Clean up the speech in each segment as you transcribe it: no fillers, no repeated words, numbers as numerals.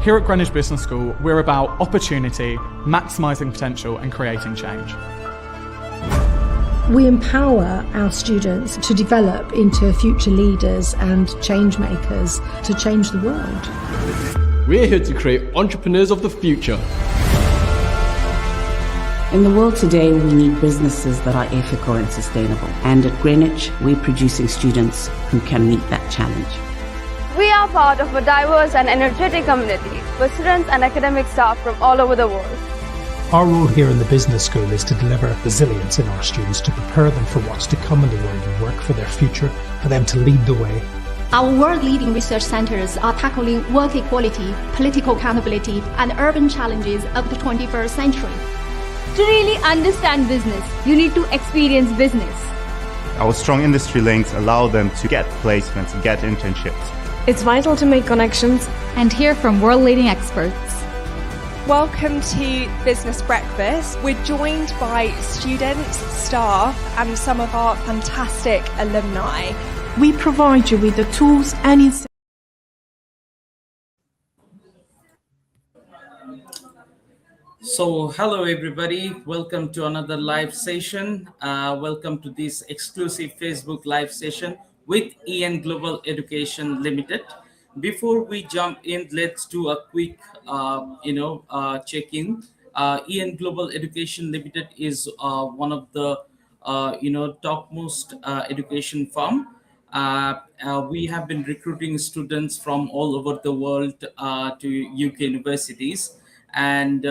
Here at Greenwich Business School, we're about opportunity, maximising potential and creating change. We empower our students to develop into future leaders and change makers to change the world. We're here to create entrepreneurs of the future. In the world today, we need businesses that are ethical and sustainable. And at Greenwich, we're producing students who can meet that challenge. We are part of a diverse and energetic community with students and academic staff from all over the world. Our role here in the business school is to deliver resilience in our students, to prepare them for what's to come in the world of work, for their future, for them to lead the way. Our world-leading research centers are tackling work equality, political accountability, and urban challenges of the 21st century. To really understand business, you need to experience business. Our strong industry links allow them to get placements and get internships. It's vital to make connections and hear from world-leading experts. Welcome to Business Breakfast. We're joined by students, staff, and some of our fantastic alumni. We provide you with the tools and incentives. So, hello everybody. Welcome to another live session. Welcome to this exclusive Facebook live session with EN Global Education Limited. Before we jump in, let's do a quick, check-in. EN Global Education Limited is one of the, topmost education firm. We have been recruiting students from all over the world to UK universities, and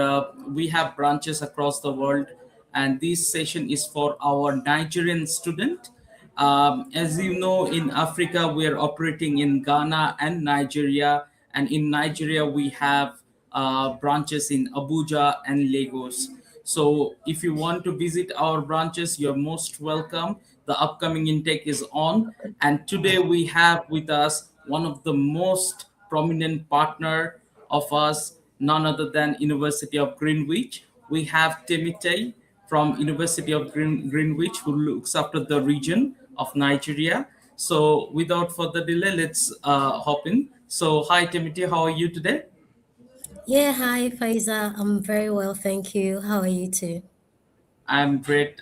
we have branches across the world. And this session is for our Nigerian student. As you know, in Africa, we are operating in Ghana and Nigeria. And in Nigeria, we have branches in Abuja and Lagos. So if you want to visit our branches, you're most welcome. The upcoming intake is on. And today we have with us one of the most prominent partner of us, none other than University of Greenwich. We have Temie from University of Greenwich, who looks after the region of Nigeria. So without further delay, let's hop in. So hi Temie, how are you today? Yeah, hi Faiza. I'm very well, thank you. How are you too? I'm great.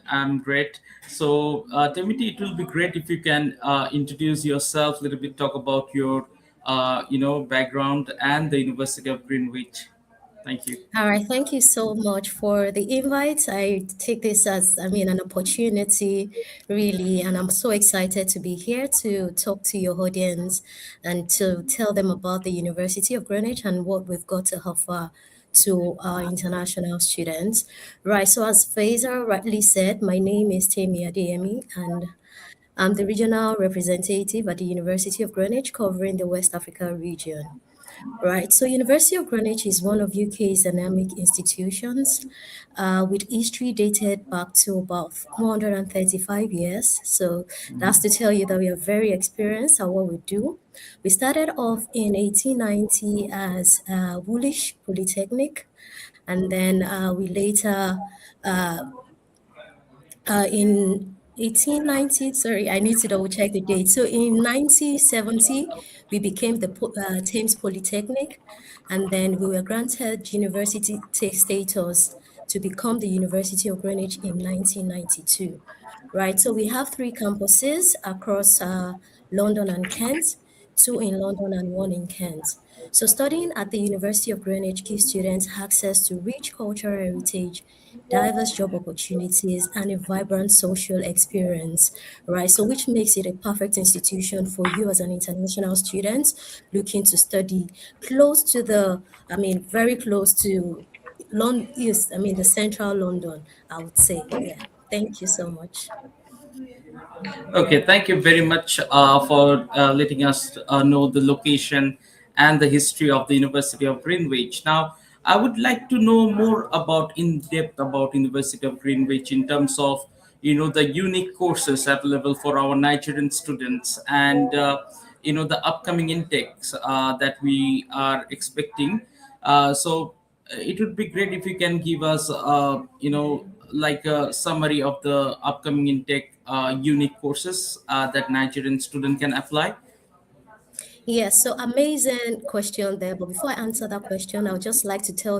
So Temie, it will be great if you can introduce yourself a little bit, talk about your background and the University of Greenwich. Thank you. All right, thank you so much for the invite. I take this as, an opportunity, really, and I'm so excited to be here to talk to your audience and to tell them about the University of Greenwich and what we've got to offer to our international students. Right, so as Faiza rightly said, my name is Temie Adeyemi, and I'm the regional representative at the University of Greenwich covering the West Africa region. Right, so University of Greenwich is one of UK's academic institutions with history dated back to about 435 years. So that's to tell you that we are very experienced at what we do. We started off in 1890 as Woolwich Polytechnic, and then we later in 1890, I need to double check the date. So in 1970, we became the Thames Polytechnic, and then we were granted university status to become the University of Greenwich in 1992. Right, so we have 3 campuses across London and Kent, 2 in London and 1 in Kent. So studying at the University of Greenwich gives students access to rich cultural heritage, diverse job opportunities, and a vibrant social experience, right? So which makes it a perfect institution for you as an international student looking to study close to very close to London, the central London, I would say. Yeah, thank you so much. Okay, thank you very much for letting us know the location and the history of the University of Greenwich. Now, I would like to know more in depth about University of Greenwich in terms of, the unique courses available for our Nigerian students and, the upcoming intakes that we are expecting. So it would be great if you can give us, like a summary of the upcoming intake unique courses that Nigerian student can apply. Yes, so amazing question there. But before I answer that question, I would just like to tell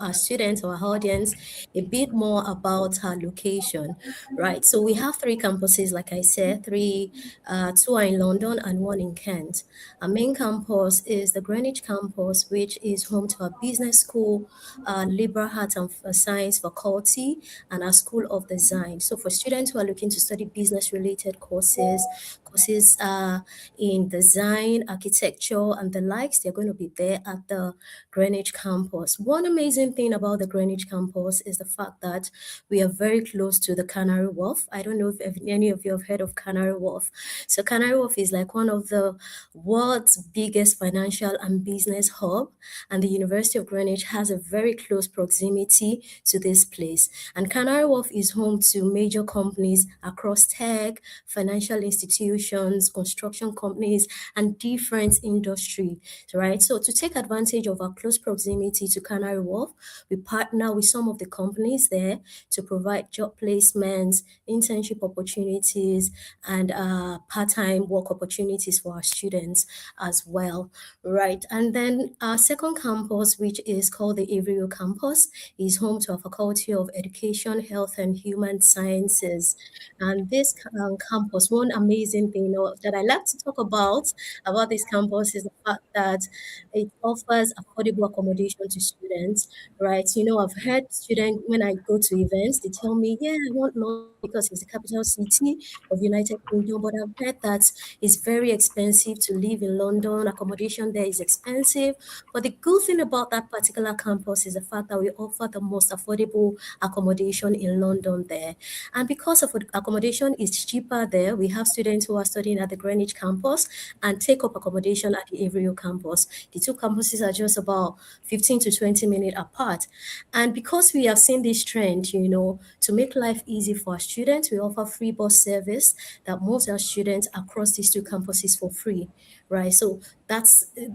our students, our audience, a bit more about our location, right? So we have three campuses, like I said, two are in London and one in Kent. Our main campus is the Greenwich campus, which is home to our business school, liberal arts and science faculty, and our school of design. So for students who are looking to study business-related courses in design, architecture, and the likes, they're going to be there at the Greenwich campus. One amazing thing about the Greenwich campus is the fact that we are very close to the Canary Wharf. I don't know if any of you have heard of Canary Wharf. So Canary Wharf is like one of the world's biggest financial and business hub, and the University of Greenwich has a very close proximity to this place. And Canary Wharf is home to major companies across tech, financial institutions, construction companies, and different industry, right? So to take advantage of our close proximity to Canary Wharf, we partner with some of the companies there to provide job placements, internship opportunities, and part-time work opportunities for our students as well, right? And then our second campus, which is called the 𝐿 campus, is home to our Faculty of Education, Health and Human Sciences. And this campus, one amazing thing that I like to talk about this campus is the fact that it offers affordable accommodation to students, right? I've heard students, when I go to events, they tell me, yeah, I want London because it's the capital city of United Kingdom, but I've heard that it's very expensive to live in London. Accommodation there is expensive. But the good thing about that particular campus is the fact that we offer the most affordable accommodation in London there. And because of accommodation is cheaper there, we have students who are studying at the Greenwich campus and take up accommodation at the 𝐿 campus. The two campuses are just about 15 to 20 minutes apart. And because we have seen this trend, to make life easy for our students, we offer free bus service that moves our students across these two campuses for free, right? So that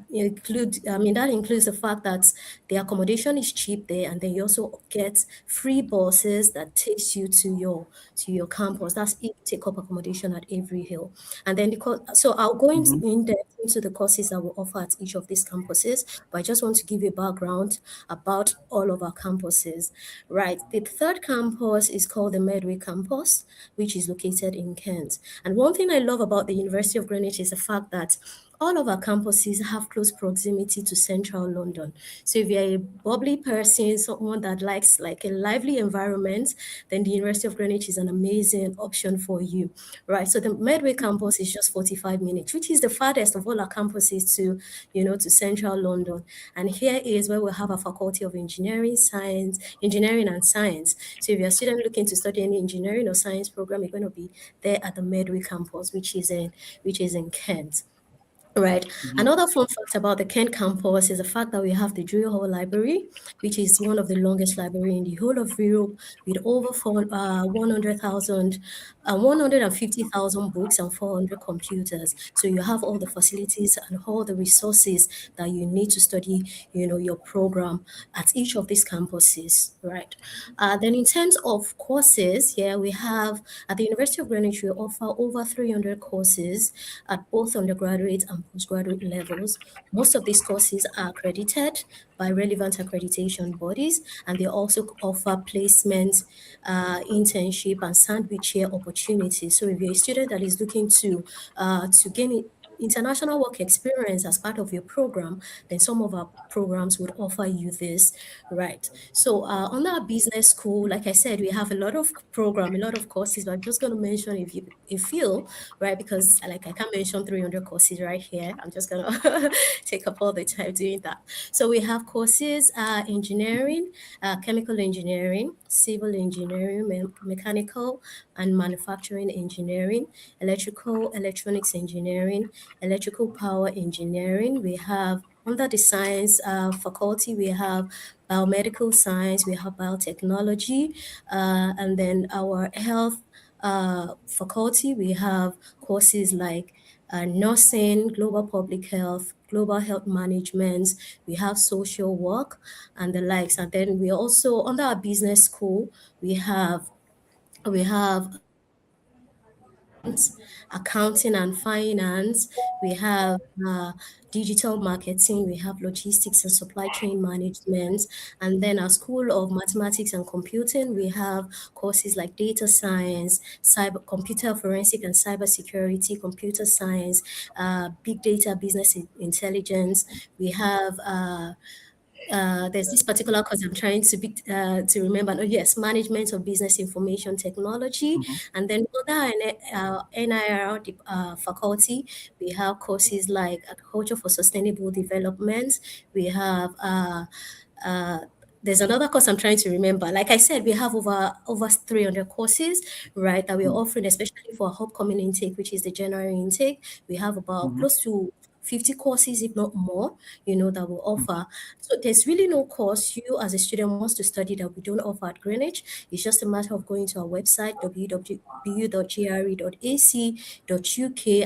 includes the fact that the accommodation is cheap there, and then you also get free buses that takes you to your campus. That's if you take up accommodation at 𝐿. And then so I'll go in depth into the courses that we offer at each of these campuses, but I just want to give you a background about all of our campuses, right? The third campus is called the Medway campus, which is located in Kent. And one thing I love about the University of Greenwich is the fact that all of our campuses have close proximity to central London. So if you're a bubbly person, someone that likes like a lively environment, then the University of Greenwich is an amazing option for you, right? So the Medway campus is just 45 minutes, which is the farthest of all our campuses to central London. And here is where we have a Faculty of Engineering and Science. So if you're a student looking to study any engineering or science program, you're going to be there at the Medway campus, which is in Kent. Right. Another fun fact about the Kent campus is the fact that we have the Drury Hall Library, which is one of the longest library in the whole of Europe, with over 150,000 books and 400 computers. So you have all the facilities and all the resources that you need to study, your program at each of these campuses, right? Then in terms of courses, we have at the University of Greenwich, we offer over 300 courses at both undergraduate and postgraduate levels. Most of these courses are accredited by relevant accreditation bodies, and they also offer placements, internship, and sandwich year opportunities. So if you're a student that is looking to gain international work experience as part of your program, then some of our programs would offer you this, right? So on our business school, like I said, we have a lot of courses, but I'm just going to mention if you, right? Because like I can't mention 300 courses right here. I'm just going to take up all the time doing that. So we have courses, engineering, chemical engineering, civil engineering, mechanical and manufacturing engineering, electronics engineering, electrical power engineering. We have under the science faculty, we have biomedical science, we have biotechnology, and then our health faculty, we have courses like nursing, global public health, global health management, we have social work and the likes. And then we also, under our business school, we have accounting and finance, we have digital marketing, we have logistics and supply chain management, and then our School of Mathematics and Computing, we have courses like data science, cyber computer forensic and cybersecurity, computer science, big data business intelligence. We have there's this particular course I'm trying to remember. Oh, yes, Management of Business Information Technology. And then other NIR faculty, we have courses like Agriculture for Sustainable Development. We have there's another course I'm trying to remember. Like I said, we have over 300 courses, right, that we're offering, especially for our upcoming intake, which is the January intake. We have about close to 50 courses, if not more, that we offer. So there's really no course you as a student wants to study that we don't offer at Greenwich. It's just a matter of going to our website, www.gre.ac.uk,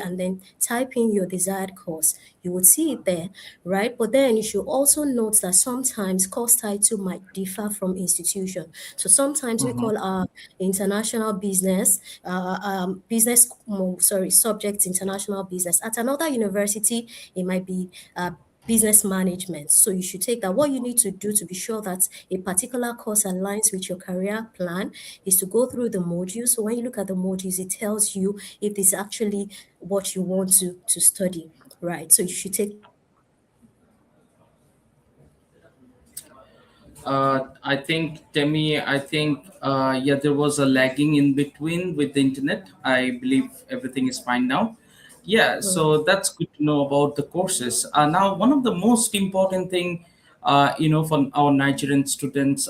and then type in your desired course. You would see it there, right? But then you should also note that sometimes course title might differ from institution. So sometimes we call our international business, subjects international business. At another university, it might be business management. So you should take that. What you need to do to be sure that a particular course aligns with your career plan is to go through the modules. So when you look at the modules, it tells you if it's actually what you want to study, right? So you should take I think, Temie, there was a lagging in between with the internet. I believe everything is fine now. Yeah, so that's good to know about the courses. Now, one of the most important thing, for our Nigerian students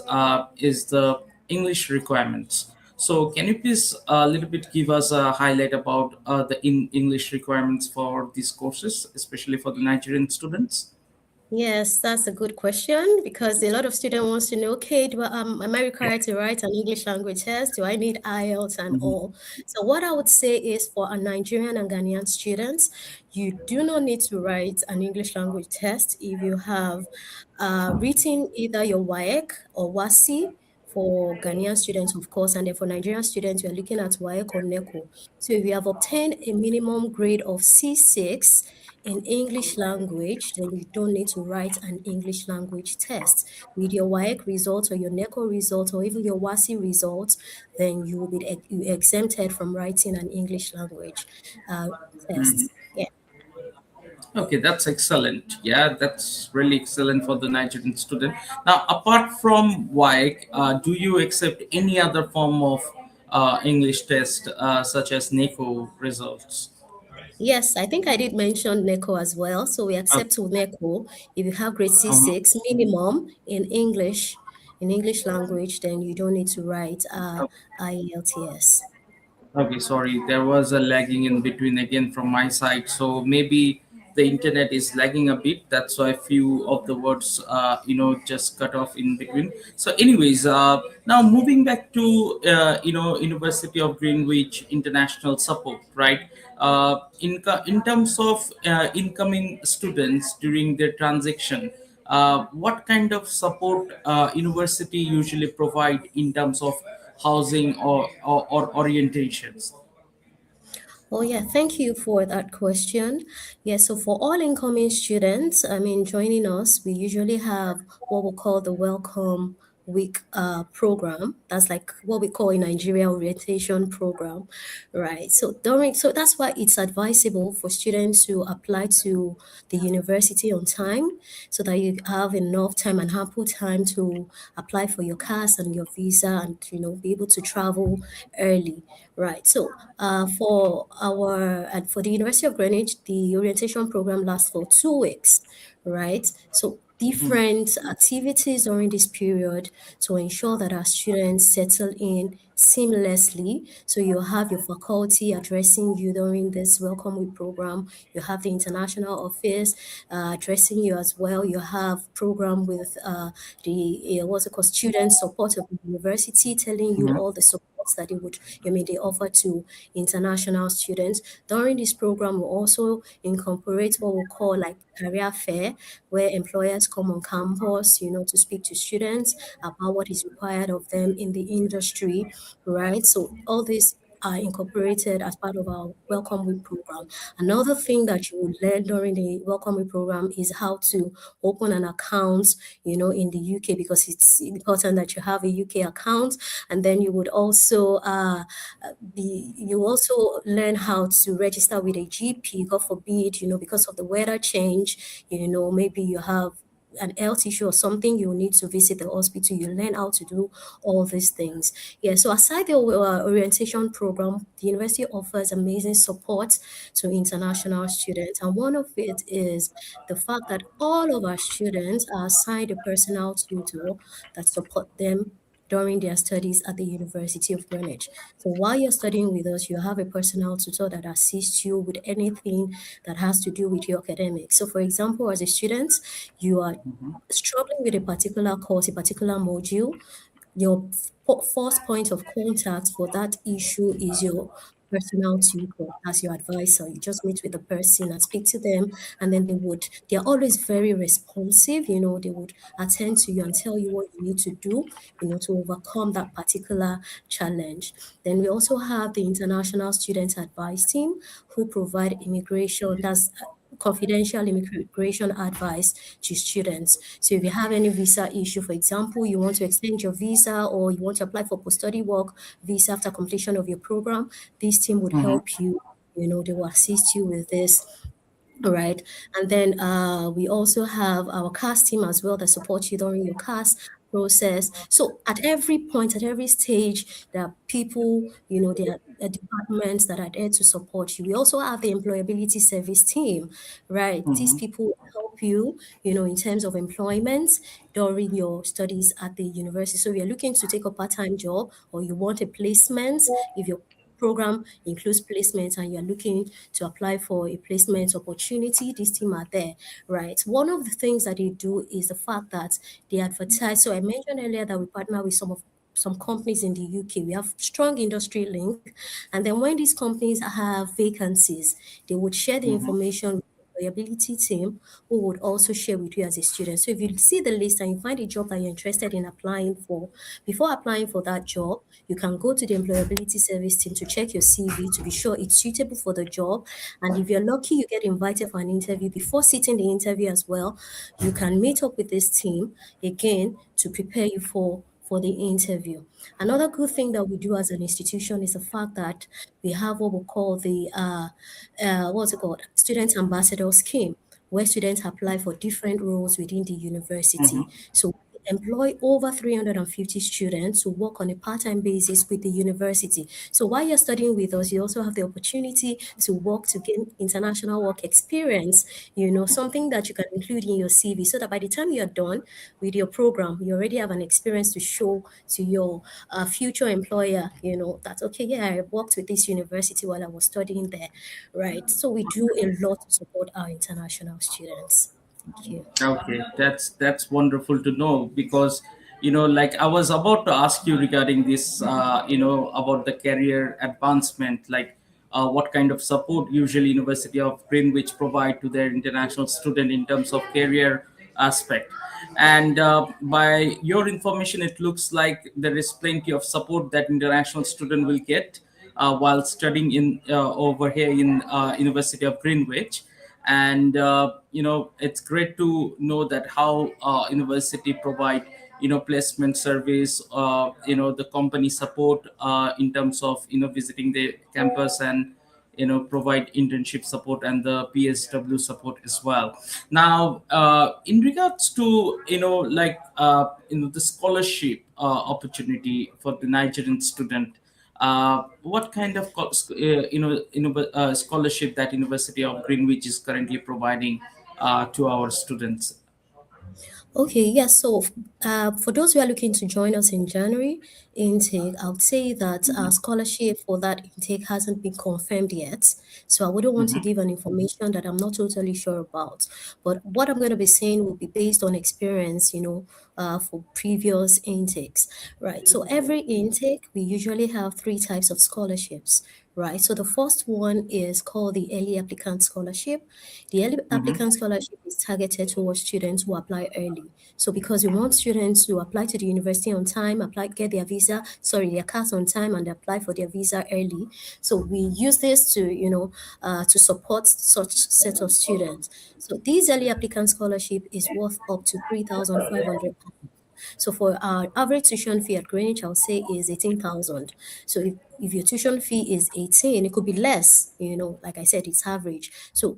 is the English requirements. So can you please a little bit give us a highlight about the English requirements for these courses, especially for the Nigerian students? Yes, that's a good question because a lot of students wants to know, okay, am I required to write an English language test? Do I need IELTS and all? So what I would say is for our Nigerian and Ghanaian students, you do not need to write an English language test if you have written either your WAEC or WASI for Ghanaian students, of course, and then for Nigerian students, we are looking at WAEC or NECO. So if you have obtained a minimum grade of C6 in English language, then you don't need to write an English language test. With your WAEC results or your NECO results or even your WASI results, then you will be exempted from writing an English language test. Yeah. Okay, that's excellent. Yeah, that's really excellent for the Nigerian student. Now, apart from WAEC, do you accept any other form of English test, such as NECO results? Yes, I think I did mention NECO as well. So we accept NECO. If you have grade C6 minimum in English language, then you don't need to write IELTS. Okay, sorry, there was a lagging in between again from my side. So maybe the internet is lagging a bit. That's why a few of the words, just cut off in between. So, anyways, now moving back to University of Greenwich international support, right? In terms of incoming students during their transition, what kind of support university usually provide in terms of housing or orientations? Oh, yeah, thank you for that question. Yeah, so for all incoming students, joining us, we usually have what we call the Welcome Week program. That's like what we call in Nigeria orientation program, right? So that's why it's advisable for students to apply to the university on time so that you have enough time and ample time to apply for your CAS and your visa and be able to travel early, right? So for the University of Greenwich, the orientation program lasts for 2 weeks, right? So different activities during this period to ensure that our students settle in seamlessly. So you have your faculty addressing you during this Welcome Week program. You have the international office addressing you as well. You have program with student support of the university telling you all the support that they offer to international students. During this program, we also incorporate what we call like career fair, where employers come on campus, to speak to students about what is required of them in the industry, right? So all these are incorporated as part of our Welcome Week program. Another thing that you will learn during the Welcome Week program is how to open an account, in the UK, because it's important that you have a UK account. And then you would also learn how to register with a GP. God forbid, because of the weather change, maybe you have an health issue or something, you need to visit the hospital. You learn how to do all these things. Yeah, so aside the orientation program, the university offers amazing support to international students. And one of it is the fact that all of our students are assigned a personal tutor that support them during their studies at the University of Greenwich. So while you're studying with us, you have a personal tutor that assists you with anything that has to do with your academics. So for example, as a student, you are struggling with a particular course, a particular module. Your first point of contact for that issue is your personal tutor as your advisor. You just meet with the person and speak to them, and then they're always very responsive. They would attend to you and tell you what you need to do, to overcome that particular challenge. Then we also have the International Student Advice Team, who provide confidential immigration advice to students. So if you have any visa issue, for example, you want to extend your visa or you want to apply for post-study work visa after completion of your program, this team would help you. They will assist you with this. All right. And then we also have our CAS team as well that supports you during your CAS process. So at every point, at every stage, there are people, there are departments that are there to support you. We also have the employability service team, right? These people help you, in terms of employment during your studies at the university. So you're looking to take a part-time job or you want a placement, if your program includes placements and you're looking to apply for a placement opportunity, this team are there, right? One of the things that they do is the fact that they advertise. So I mentioned earlier that we partner with some companies in the UK. We have strong industry link. And then when these companies have vacancies, they would share the information with the employability team, who would also share with you as a student. So if you see the list and you find a job that you're interested in applying for, before applying for that job, you can go to the employability service team to check your CV to be sure it's suitable for the job. And if you're lucky, you get invited for an interview. Before sitting the interview as well, you can meet up with this team again to prepare you for the interview. Another good thing that we do as an institution is the fact that we have what we call the student ambassador scheme, where students apply for different roles within the university. So employ over 350 students to work on a part-time basis with the university. So while you're studying with us, you also have the opportunity to work to gain international work experience, something that you can include in your CV, so that by the time you're done with your program, you already have an experience to show to your future employer, that, okay, yeah, I worked with this university while I was studying there, right? So we do a lot to support our international students. Thank you. Okay, that's wonderful to know, because like I was about to ask you regarding this, about the career advancement, like what kind of support usually University of Greenwich provide to their international student in terms of career aspect. And by your information, it looks like there is plenty of support that international student will get while studying in over here in University of Greenwich. And it's great to know that how university provide placement service, the company support in terms of visiting the campus, and provide internship support and the PSW support as well. Now in regards to the scholarship opportunity for the Nigerian student, what kind of scholarship that University of Greenwich is currently providing to our students? Okay, yes. So for those who are looking to join us in January intake, I would say that our scholarship for that intake hasn't been confirmed yet. So I wouldn't want to give an information that I'm not totally sure about. But what I'm going to be saying will be based on experience, for previous intakes, right? So every intake, we usually have three types of scholarships, right? So the first one is called the Early Applicant Scholarship. The Early Applicant Scholarship is targeted towards students who apply early. So because we want students to apply to the university on time, get their their CAS on time, and apply for their visa early. So we use this to support such set of students. So this Early Applicant Scholarship is worth up to 3,500. So for our average tuition fee at Greenwich, I'll say is 18,000. So if your tuition fee is 18, it could be less, like I said, it's average. So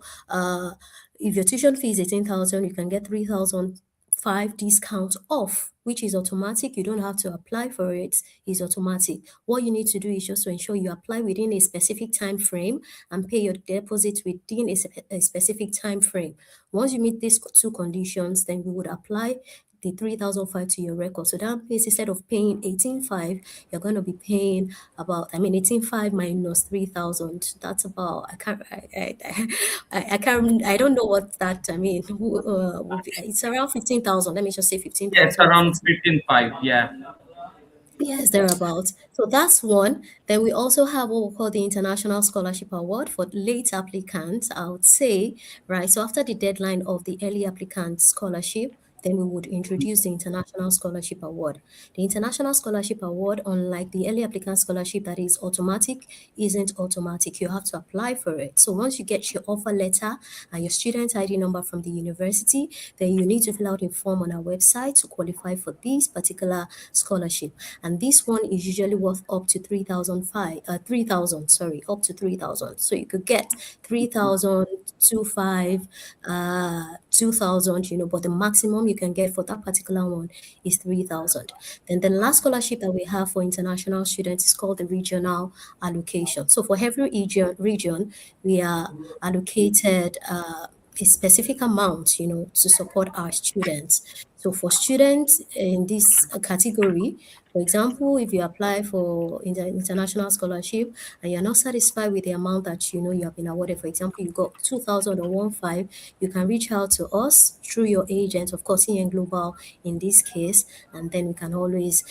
if your tuition fee is 18,000, you can get 3,005 discount off, which is automatic. You don't have to apply for it. It's automatic. What you need to do is just to ensure you apply within a specific time frame and pay your deposit within a specific time frame. Once you meet these two conditions, then we would apply the 3,005 to your record. So that means instead of paying 18,500, you're going to be paying 18,500 minus 3,000. That's about, I don't know what that, it's around 15,000. Let me just say 15,000. Yeah, it's around 15,500, yeah. Yes, thereabouts. So that's one. Then we also have what we call the International Scholarship Award for late applicants, I would say, right? So after the deadline of the early applicant scholarship, then we would introduce the International Scholarship Award. The International Scholarship Award, unlike the early applicant scholarship that is automatic, isn't automatic. You have to apply for it. So once you get your offer letter and your student ID number from the university, then you need to fill out a form on our website to qualify for this particular scholarship. And this one is usually worth up to 3,000, up to 3,000. So you could get 3,000, 2,500, 2,000, but the maximum you can get for that particular one is 3,000. Then the last scholarship that we have for international students is called the regional allocation. So for every region, we are allocated a specific amount, to support our students. So for students in this category, for example, if you apply for international scholarship and you're not satisfied with the amount that you have been awarded, for example, you got 2,000 or 1,500, you can reach out to us through your agent, of course, 𝐸𝑛 Global in this case, and then we can always,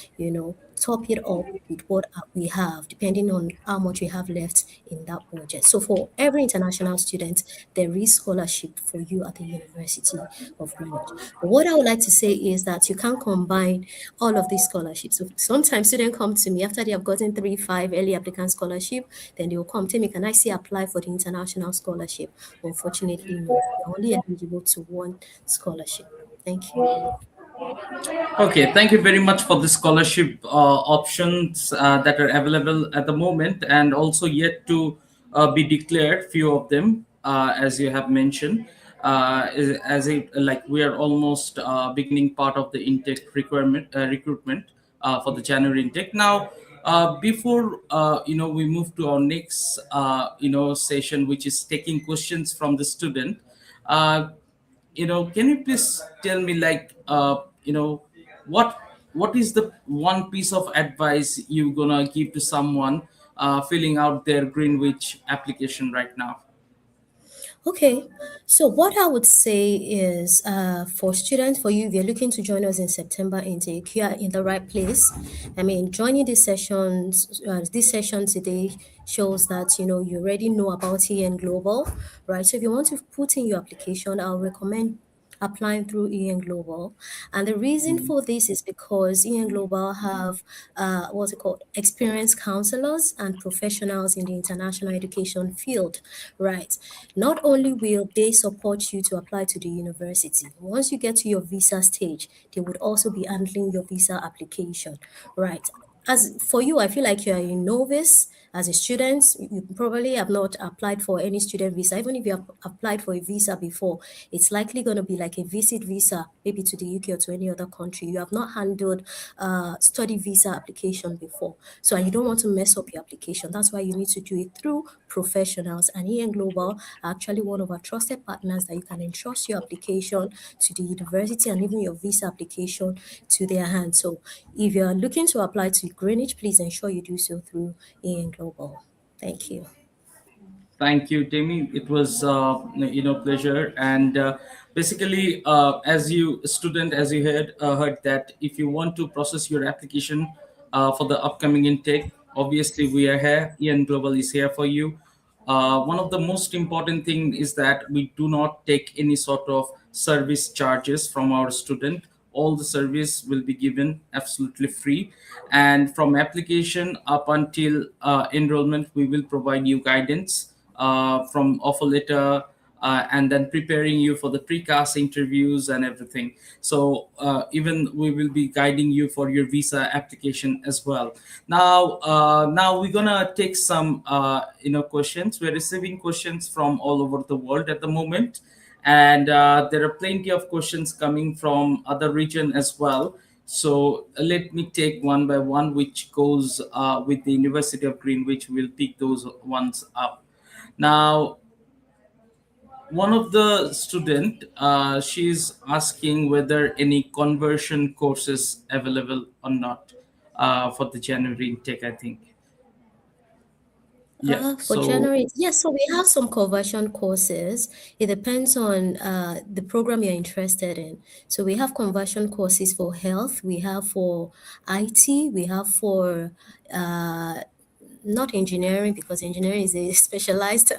top it up with what we have, depending on how much we have left in that budget. So for every international student, there is scholarship for you at the University of Greenwich. But what I would like to say is that you can combine all of these scholarships. So sometimes students come to me after they have gotten 3-5 early applicant scholarship, then they will come, tell me, can I still apply for the international scholarship? Unfortunately, no. You're only eligible to one scholarship. Thank you. Okay, thank you very much for the scholarship options that are available at the moment and also yet to be declared, few of them, as you have mentioned. We are almost beginning part of the intake recruitment for the January intake. Now, before we move to our next session, which is taking questions from the student, can you please tell me what is the one piece of advice you're gonna give to someone filling out their Greenwich application right now? Okay, so what I would say is for students, for you, if you're looking to join us in September intake, you are in the right place. Joining these sessions, this session today shows that, you already know about 𝐸𝑛 Global, right? So if you want to put in your application, I'll recommend applying through 𝐸𝑛 Global. And the reason for this is because 𝐸𝑛 Global have experienced counselors and professionals in the international education field, right? Not only will they support you to apply to the university, once you get to your visa stage, they would also be handling your visa application, right? As for you, I feel like you're a novice. As a student, you probably have not applied for any student visa. Even if you have applied for a visa before, it's likely going to be like a visit visa, maybe to the UK or to any other country. You have not handled study visa application before. So you don't want to mess up your application. That's why you need to do it through professionals. And 𝐸𝑛 Global are actually one of our trusted partners that you can entrust your application to the university and even your visa application to their hands. So if you're looking to apply to Greenwich, please ensure you do so through 𝐸𝑛 Global. Thank you. Thank you, Temie. It was pleasure. And basically, as you student, as you heard that if you want to process your application for the upcoming intake, obviously we are here. EN Global is here for you. One of the most important thing is that we do not take any sort of service charges from our student. All the service will be given absolutely free, and from application up until enrollment, we will provide you guidance from offer letter, and then preparing you for the precast interviews and everything. So even we will be guiding you for your visa application as well. Now we're gonna take some questions. We're receiving questions from all over the world at the moment, and there are plenty of questions coming from other region as well. So let me take one by one, which goes with the University of Greenwich. We'll pick those ones up. Now, one of the student, she's asking whether any conversion courses available or not for the January intake, I think. Yeah. For January, yes, so we have some conversion courses. It depends on the program you're interested in. So we have conversion courses for health, we have for IT, we have for not engineering, because engineering is a specialized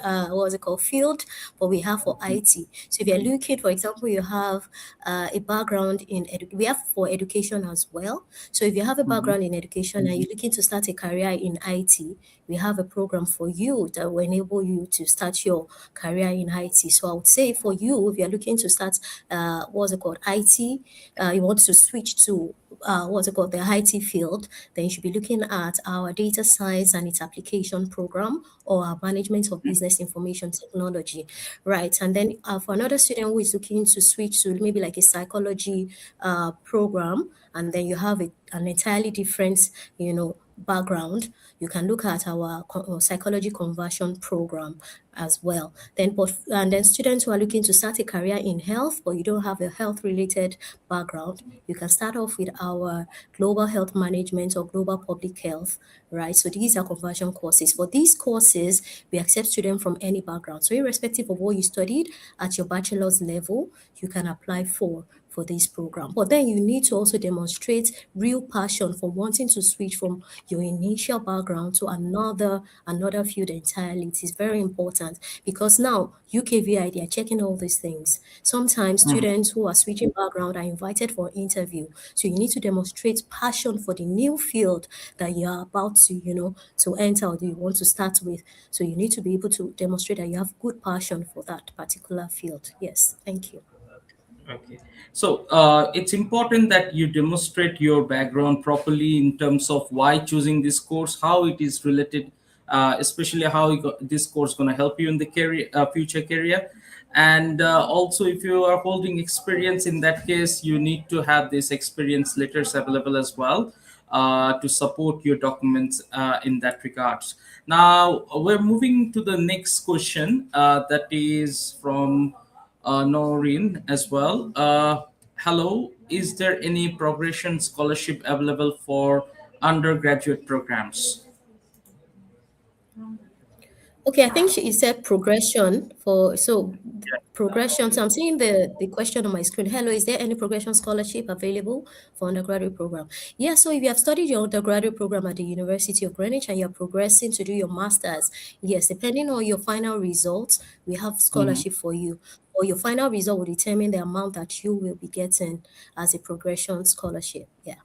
field, but we have for IT. So if you're looking, for example, you have a background in we have for education as well. So if you have a background in education and you're looking to start a career in IT, we have a program for you that will enable you to start your career in IT. So I would say for you, if you're looking to start IT, you want to switch to the IT field, then you should be looking at our data science and its application program, or our management of business information technology, right? And then for another student who is looking to switch to maybe like a psychology program, and then you have an entirely different, background, you can look at our psychology conversion program as well. Then students who are looking to start a career in health, but you don't have a health related background, you can start off with our global health management or global public health, right? So these are conversion courses. For these courses, we accept students from any background. So irrespective of what you studied at your bachelor's level, you can apply for this program. But then you need to also demonstrate real passion for wanting to switch from your initial background to another field entirely. It is very important, because now UKVI, they are checking all these things. Sometimes students who are switching background are invited for an interview. So you need to demonstrate passion for the new field that you are about to, to enter, or that you want to start with. So you need to be able to demonstrate that you have good passion for that particular field. Yes, thank you. Okay. So it's important that you demonstrate your background properly in terms of why choosing this course, how it is related, especially how this course is going to help you in the future career. And also, if you are holding experience, in that case, you need to have these experience letters available as well to support your documents in that regards. Now, we're moving to the next question that is from Noreen as well. Hello, is there any progression scholarship available for undergraduate programs? Okay, I think she said progression progression. So I'm seeing the question on my screen. Hello, is there any progression scholarship available for undergraduate program? Yeah, so if you have studied your undergraduate program at the University of Greenwich and you're progressing to do your master's, yes, depending on your final results, we have scholarship for you. Or your final result will determine the amount that you will be getting as a progression scholarship. Yeah.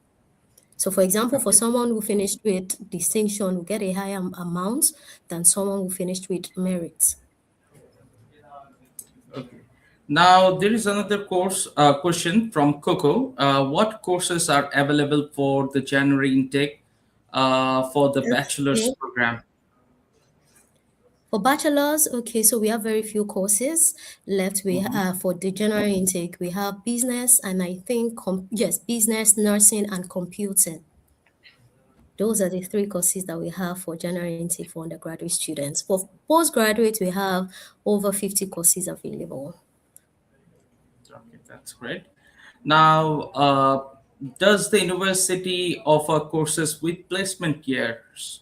So, for example, for someone who finished with distinction, will get a higher amount than someone who finished with merit. Okay. Now, there is another question from Coco. What courses are available for the January intake for the bachelor's program? For bachelor's, okay, so we have very few courses left. We have for the January intake, we have business, and I think, business, nursing, and computing. Those are the three courses that we have for January intake for undergraduate students. For postgraduate, we have over 50 courses available. Okay, that's great. Now, does the university offer courses with placement years?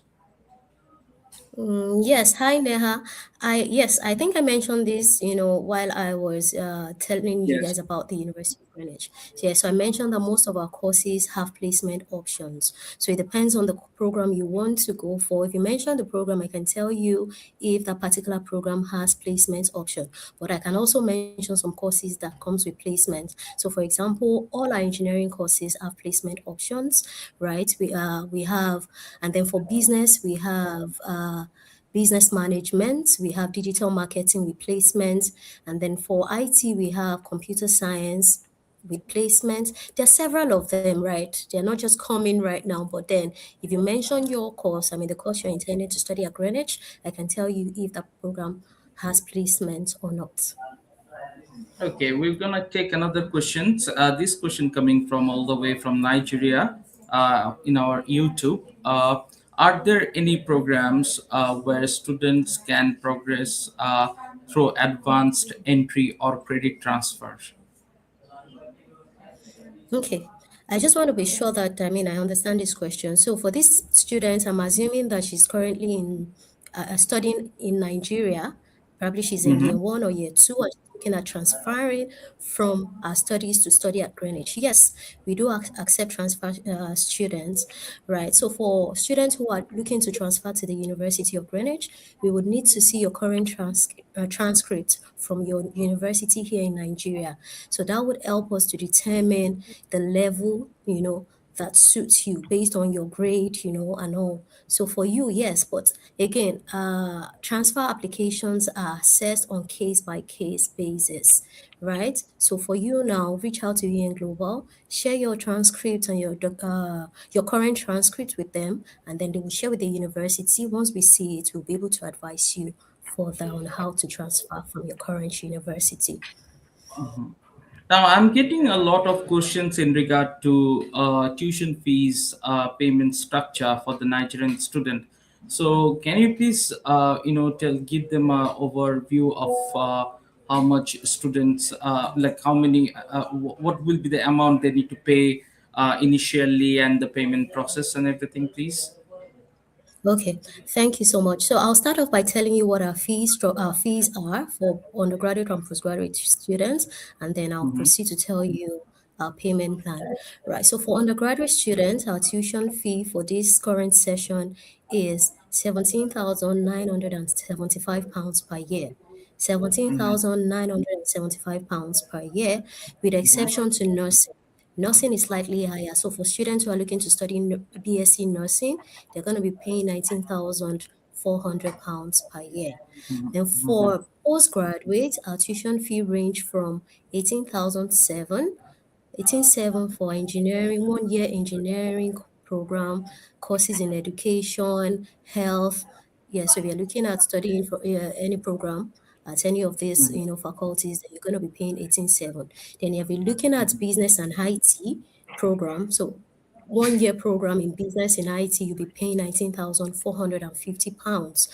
Yes, hi Neha. I think I mentioned this, while I was telling you Yes. guys about the University of Greenwich. So, yeah, so I mentioned that most of our courses have placement options. So it depends on the program you want to go for. If you mention the program, I can tell you if that particular program has placement option. But I can also mention some courses that comes with placement. So for example, all our engineering courses have placement options, right? We have, and then for business we have business management, we have digital marketing with placement, and then for IT, we have computer science with placement. There are several of them, right? They're not just coming right now, but then if you mention your course, I mean, the course you're intending to study at Greenwich, I can tell you if that program has placement or not. Okay, we're gonna take another question. This question coming from all the way from Nigeria in our YouTube. Are there any programs where students can progress through advanced entry or credit transfer? Okay. I just want to be sure that, I mean, I understand this question. So for this student, I'm assuming that she's currently studying in Nigeria. Probably she's in Mm-hmm. year one or year two, and she's looking at transferring from her studies to study at Greenwich. Yes, we do accept transfer students, right? So for students who are looking to transfer to the University of Greenwich, we would need to see your current transcript from your university here in Nigeria. So that would help us to determine the level, that suits you based on your grade, and all. So for you, yes, but again, transfer applications are assessed on case by case basis, right? So for you now, reach out to UN Global, share your transcript and your current transcript with them, and then they will share with the university. Once we see it, we'll be able to advise you further on how to transfer from your current university. Now, I'm getting a lot of questions in regard to tuition fees payment structure for the Nigerian student. So, can you please, give them an overview of how much students, like how many, what will be the amount they need to pay initially and the payment process and everything, please? Okay, thank you so much. So I'll start off by telling you what our fees are for undergraduate and postgraduate students, and then I'll Mm-hmm. proceed to tell you our payment plan. Right. So for undergraduate students, our tuition fee for this current session is £17,975 per year. £17,975 per year, with exception to nursing. Nursing is slightly higher. So for students who are looking to study BSc nursing, they're going to be paying £19,400 per year. Then for postgraduate, our tuition fee range from 18,700 for engineering, 1 year engineering program, courses in education, health. Yeah, so if you're looking at studying for any program at any of these, faculties, then you're going to be paying 18,700. Then if you're looking at business and IT program, so 1 year program in business in IT, you'll be paying £19,450.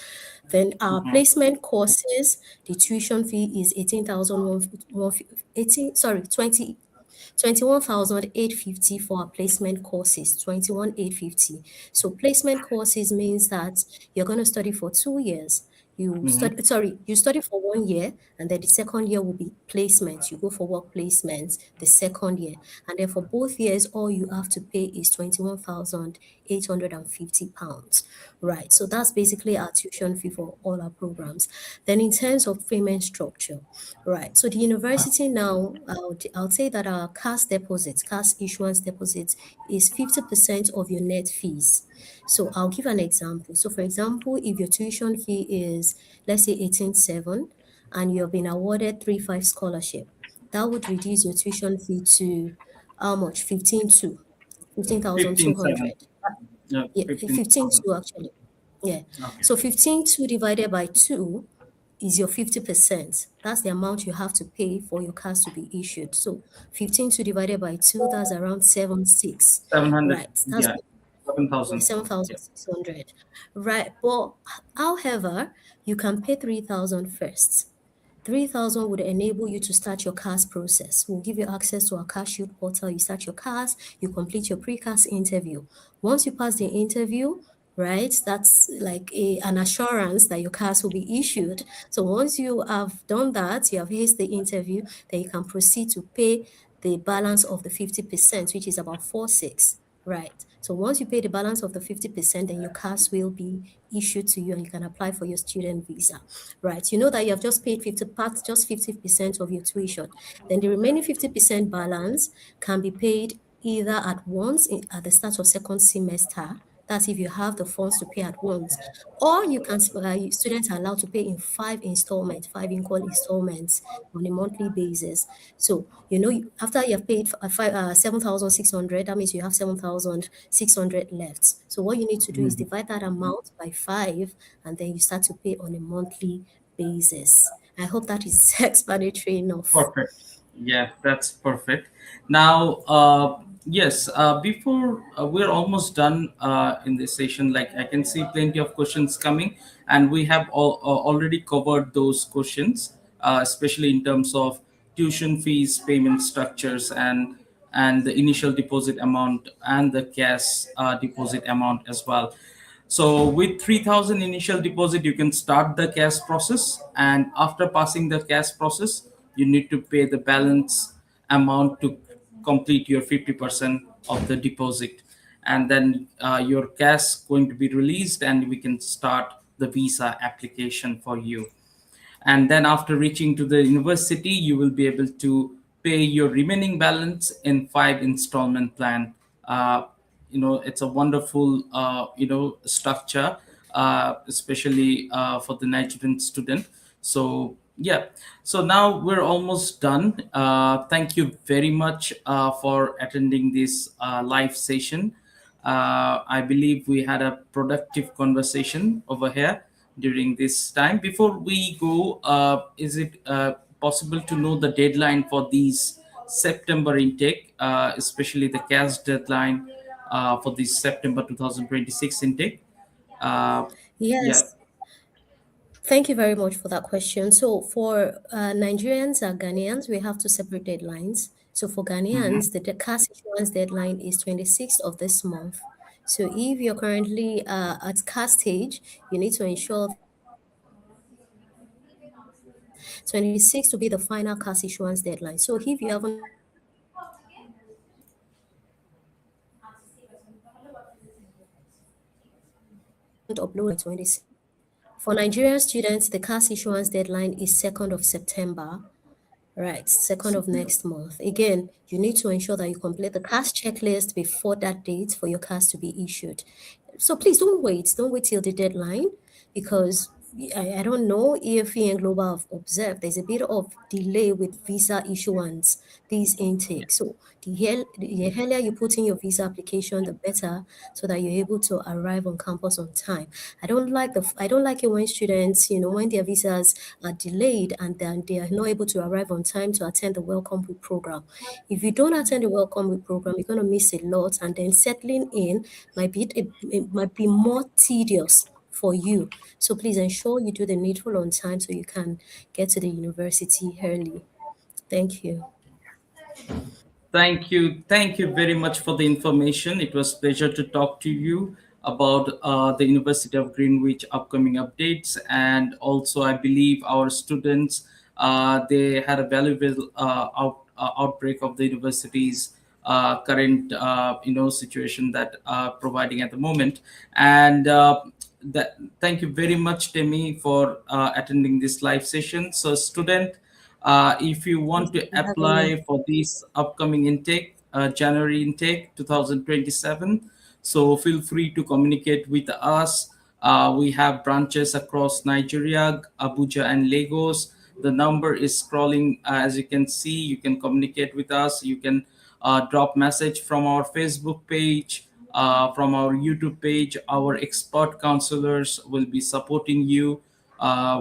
Then our placement courses, the tuition fee is 21,850 for our placement courses, 21,850. So placement courses means that you're going to study for 2 years. You study for 1 year, and then the second year will be placement. You go for work placement the second year. And then for both years, all you have to pay is £21,850. Right. So that's basically our tuition fee for all our programs. Then in terms of payment structure, right. So the university now, I'll say that our cash issuance deposit is 50% of your net fees. So I'll give an example. So for example, if your tuition fee is, let's say 18,700, and you've been awarded 3-5 scholarship, that would reduce your tuition fee to how much? 15,700. 15,200. Yeah, Yeah, 15,000. 15,200 actually. Yeah. Okay. So 15,200 divided by 2 is your 50%. That's the amount you have to pay for your cars to be issued. So 15,200 divided by 2, that's around 7,600. 700. Right. That's Yeah. 7,000. Yeah. 7,600. Right. But however, you can pay 3,000 first. 3,000 would enable you to start your CAS process. We'll give you access to our CAS Shield portal. You start your CAS, you complete your pre-CAS interview. Once you pass the interview, right? That's like an assurance that your CAS will be issued. So once you have done that, you have aced the interview, then you can proceed to pay the balance of the 50%, which is about 4.6, right? So once you pay the balance of the 50%, then your CAS will be issued to you and you can apply for your student visa, right? You know that you have just paid 50% of your tuition. Then the remaining 50% balance can be paid either at once at the start of second semester. That's if you have the funds to pay at once, or you can. Students are allowed to pay in 5 equal installments on a monthly basis. So after you have paid 7,600, that means you have 7,600 left. So what you need to do is divide that amount by 5, and then you start to pay on a monthly basis. I hope that is explanatory enough. Perfect. Yeah, that's perfect. Now, yes, before we're almost done in this session, like I can see plenty of questions coming, and we have already covered those questions, especially in terms of tuition fees, payment structures, and the initial deposit amount and the cash deposit amount as well. So with 3,000 initial deposit, you can start the cash process, and after passing the cash process, you need to pay the balance amount to complete your 50% of the deposit, and then your cash going to be released, and we can start the visa application for you. And then after reaching to the university, you will be able to pay your remaining balance in 5 installment plan. It's a wonderful structure, especially for the Nigerian student. So yeah, so now we're almost done. Thank you very much for attending this live session. I believe we had a productive conversation over here during this time. Before we go, is it possible to know the deadline for these September intake, especially the cash deadline for this September 2026 intake? Yes. Yeah. Thank you very much for that question. So for Nigerians and Ghanaians, we have 2 separate deadlines. So for Ghanaians, the CAS issuance deadline is 26th of this month. So if you're currently at CAS stage, you need to ensure 26 to be the final CAS issuance deadline. So if you haven't uploaded 26, for Nigerian students, the CAS issuance deadline is 2nd of September. Right, 2nd of next month. Again, you need to ensure that you complete the CAS checklist before that date for your CAS to be issued. So please don't wait till the deadline, because I don't know if EN Global have observed there's a bit of delay with visa issuance, these intakes. So the earlier you put in your visa application, the better, so that you're able to arrive on campus on time. I don't like it when students, when their visas are delayed and then they are not able to arrive on time to attend the Welcome Week program. If you don't attend the Welcome Week program, you're going to miss a lot, and then settling in might be more tedious for you. So please ensure you do the needful on time so you can get to the university early. Thank you. Thank you very much for the information. It was a pleasure to talk to you about the University of Greenwich upcoming updates, and also I believe our students, they had a valuable outbreak of the university's current situation that providing at the moment. And thank you very much, Temie, for attending this live session. So student, if you want to apply for this upcoming intake, January intake 2027, so feel free to communicate with us. We have branches across Nigeria, Abuja and Lagos. The number is scrolling, as you can see. You can communicate with us. You can drop message from our Facebook page, from our YouTube page. Our expert counselors will be supporting you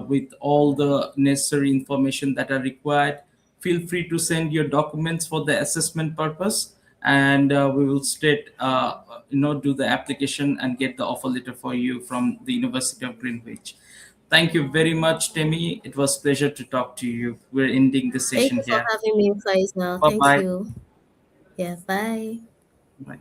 with all the necessary information that are required. Feel free to send your documents for the assessment purpose, and we will do the application and get the offer letter for you from the University of Greenwich. Thank you very much, Temie. It was a pleasure to talk to you. We're ending the session here. Thank you for having me, Plaza. Bye-bye. Thank you. Yeah, bye. Bye.